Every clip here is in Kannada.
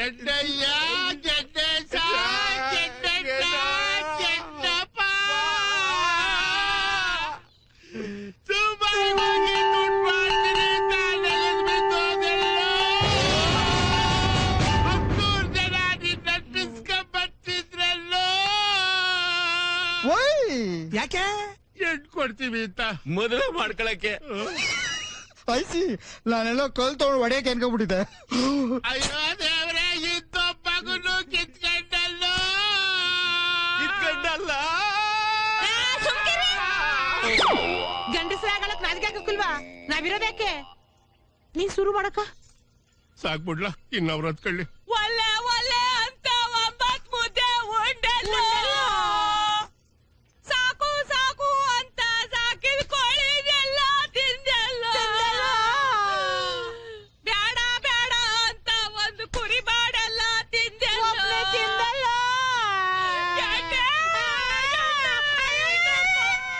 ಗೆಡ್ಡಯ್ಯ ಗೆಡ್ಡೇಶ ಗೆಡ್ಡಣ್ಣ ಗೆಡ್ಡಪ್ಪ ಸುಮಾರು ದುಡ್ಡು ಮಾಡ್ತೀನಿ ತಾನೆಲೆಗೆ ಬಿದ್ದೋದೆಲ್ಲೋ 10 ಜನ ನಿನ್ನ ಬರ್ತಿದ್ರಲ್ಲೋ ಯಾಕೆ ಎಡ್ ಕೊಡ್ತೀವಿ ಅಂತ ಮದುವೆ ಮಾಡ್ಕೊಳಕ್ಕೆ ಐಸಿ ನಾನೆಲ್ಲೋ ಕಲ್ ತಗೊಂಡು ಹೊಡೆಯಕ್ಕೆ ಅನ್ಕೊಂಡ್ಬಿಟ್ಟಿದ್ದೆ. ಅಯ್ಯೋ ದೇವ್ರೆ ಇಂತೊಬ್ಬಗನು ಕಿತ್ಕೊಂಡಲ್ಲೋ ಇಟ್ಕೊಂಡಲ್ಲ ಗಂಡಸರಾಗಲಕ್ ನಾಚಿಕೆ ಹಾಕಲ್ವಾ ನಾವಿರೋದ್ಯಾಕೆ ನೀ ಶುರು ಮಾಡಕ ಸಾಕ್ಬಿಡ್ಲಾ ಇನ್ನವ್ರ ಹತ್ಕೊಳ್ಳಿ ಒಳ್ಳೆ ಒಳ್ಳೆ ಅಂತ 9 ಮುದ್ದೆ ಉಂಡಲ್ಲ ಸಾಕು ಸಾಕು ಅಂತ ಸಾಕಿದ ಕೋಳಿನೆಲ್ಲ ತಿಂದಲ್ಲ ಬೇಡ ಬೇಡ ಅಂತ ಒಂದು ಕುರಿ ಬಾಡಲ್ಲ ತಿಂದಲ್ಲ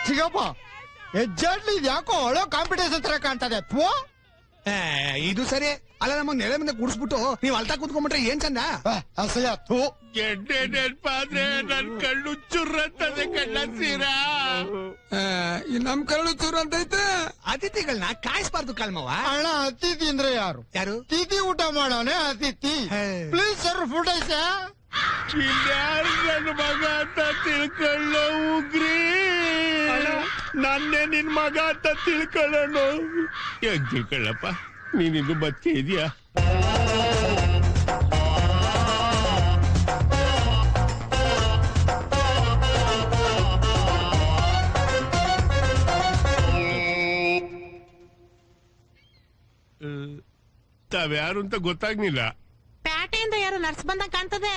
ಚಿಗಪ್ಪ ಎಜ್ಜಾಡ್ಲಿ ಯಾಕೋ ಒಳೋ ಕಾಂಪಿಟೇಷನ್ ತರ ಕಾಣ್ತದೆ ಪೋ. ಇದು ಸರಿ ಅಲ್ಲ, ನಮ್ಮ ನೆಲೆ ಮುಂದೆ ಕುಡಿಸ್ಬಿಟ್ಟು ನೀವ್ ಅಲ್ತಾ ಕೂತ್ಕೊಂಡ್ಬಿಟ್ರೆ ಏನ್ ಚಂದ. ಅಸಹ್ಯ ಥೂ. ಗೆಡ್ಡೆ ನೆನ್ಪಾದ್ರೆ ನನ್ ಕಣ್ಣು ಚುರ್ರಂತದೆ ಕಣ್ಣ ಸೀರಾ. ನಮ್ ಕರಳು ಚೂರು ಅಂತೈತೆ. ಅತಿಥಿಗಳನ್ನ ಕಾಯಿಸ್ಬಾರ್ದು ಕಲ್ಮವ. ಅಣ್ಣ ಅತಿಥಿ ಅಂದ್ರೆ ಯಾರು? ಯಾರು? ತಿಥಿ ಊಟ ಮಾಡೋನೆ ಅತಿಥಿ. ಪ್ಲೀಸ್ ಸರ್ ಫುಡ್ ಐಸಾ ಇನ್ಯಾರು ನನ್ನ ಮಗ ಅಂತ ತಿಳ್ಕೊಳ್ಳೋ ಉಗ್ರಿ. ನನ್ನೇ ನಿನ್ ಮಗ ಅಂತ ತಿಳ್ಕೊಳ್ಳೋಣ. ಯಾಕೆ ತಿಳ್ಕೊಳ್ಳಪ್ಪ, ನೀನಿದು ಬದುಕಿ ಇದೆಯಾ? ತಾವ್ಯಾರು ಅಂತ ಗೊತ್ತಾಗ್ಲಿಲ್ಲ. ಪ್ಯಾಟೆಯಿಂದ ಯಾರು ನರ್ಸ್ ಬಂದಂಗ ಕಾಣ್ತದೆ.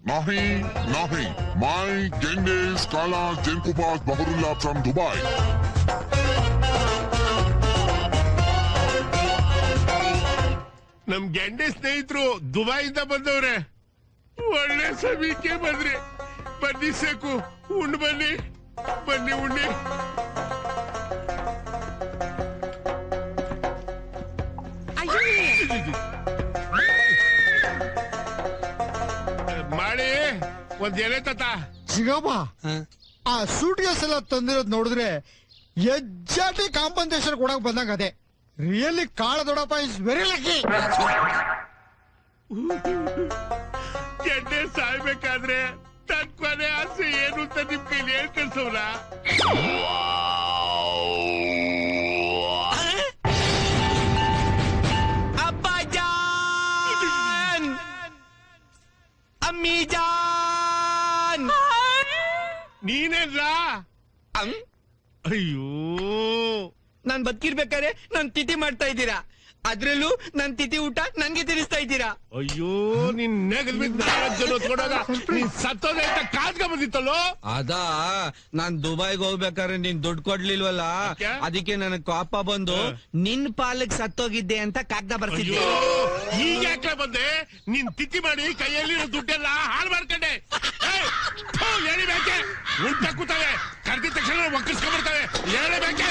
Nahi, Nahi. My Genghis Kala Jenkubaz Bahurullah from Dubai. ನಮ್ ಗೆಂಡೆ ಸ್ನೇಹಿತರು ದುಬೈಯಿಂದ ಬಂದವ್ರೆ. ಒಳ್ಳೆ ಸಮಯಕ್ಕೆ ಬಂದ್ರಿ. ಬನ್ನಿ ಸಾಕು, ಉಂಡು ಬನ್ನಿ, ಬನ್ನಿ ಉಣ್ಣಿ. ಮಾಡಿ ಒಂದ್ ಎಲೆ ತತ. ಚಿಗಪ್ಪ ಆ ಸೂಟ್ ಕೇಸ್ ಎಲ್ಲ ತಂದಿರೋದ್ ನೋಡಿದ್ರೆ ಎಜ್ಜಾಟಿ ಕಾಂಪನ್ಸೇಷನ್ ಕೊಡಕ್ ಬಂದಂಗ ಅದೇ. ರಿಯಲಿ ಕಾಳ ದೊಡ್ಡಪ್ಪ ಇಸ್ ವೆರಿ ಲಕ್ಕಿ. ಗೆಡ್ಡೆ ಸಾಯ್ಬೇಕಾದ್ರೆ ತನ್ ಕೊನೆ ಆಸೆ ಏನು ಅಂತ ನಿಮ್ ಕೈಲಿ ಹೇಳ್ ಕಳ್ಸವ್ರ. ಅಬ್ಬಾಜಾನ್ ಅಮ್ಮಿಜಾನ್ ನೀನೇನ್ಲ? ಅಯ್ಯೋ, ನಾನ್ ಬದುಕಿರ್ಬೇಕಾದ್ರೆ ನನ್ ತಿಥಿ ಮಾಡ್ತಾ ಇದ್ದೀರಾ, ಅದ್ರಲ್ಲೂ ನನ್ ತಿಥಿ ಊಟ ನನ್ಗೆ ತಿನ್ನಿಸ್ತಾ ಇದ್ದೀರಾ. ಅಯ್ಯೋ, ನಿನ್ ನೆಗಲ್ ಬಿದ್ದು ಜನ ಹೊತ್ಕೊಂಡಾಗ ನೀನ್ ಸತ್ತೋದೆ ಅಂತ ಕಾದ್ಕ ಬಂದಿತ್ತಲ್ಲೋ. ಅದಾ ನಾನ್ ದುಬೈಗೆ ಹೋಗ್ಬೇಕಾದ್ರೆ ನೀನ್ ದುಡ್ಡು ಕೊಡ್ಲಿಲ್ವಲ್ಲ, ಅದಕ್ಕೆ ನನಗ್ ಕೋಪ ಬಂದು ನಿನ್ ಪಾಲಕ್ ಸತ್ತೋಗಿದ್ದೆ ಅಂತ ಕಾಗ್ದ ಬರ್ತಿದ್ದೆ. ಈಗ ಯಾಕೆ ಬಂದೆ? ನಿನ್ ತಿಥಿ ಮಾಡಿ ಕೈಯಲ್ಲಿ ದುಡ್ಡೆಲ್ಲ ಹಾಳು ಮಾಡ್ಕೊಂಡೆ. ಎಳಿಬೇಕೆ ಉಂಟ ಕೂತವೆ, ಕರ್ದಿದ ತಕ್ಷಣ ಒಕ್ಕರ್ಸ್ಕೊಂಡ್ಬರ್ತವೆ. ಎಳಿಬೇಕೆ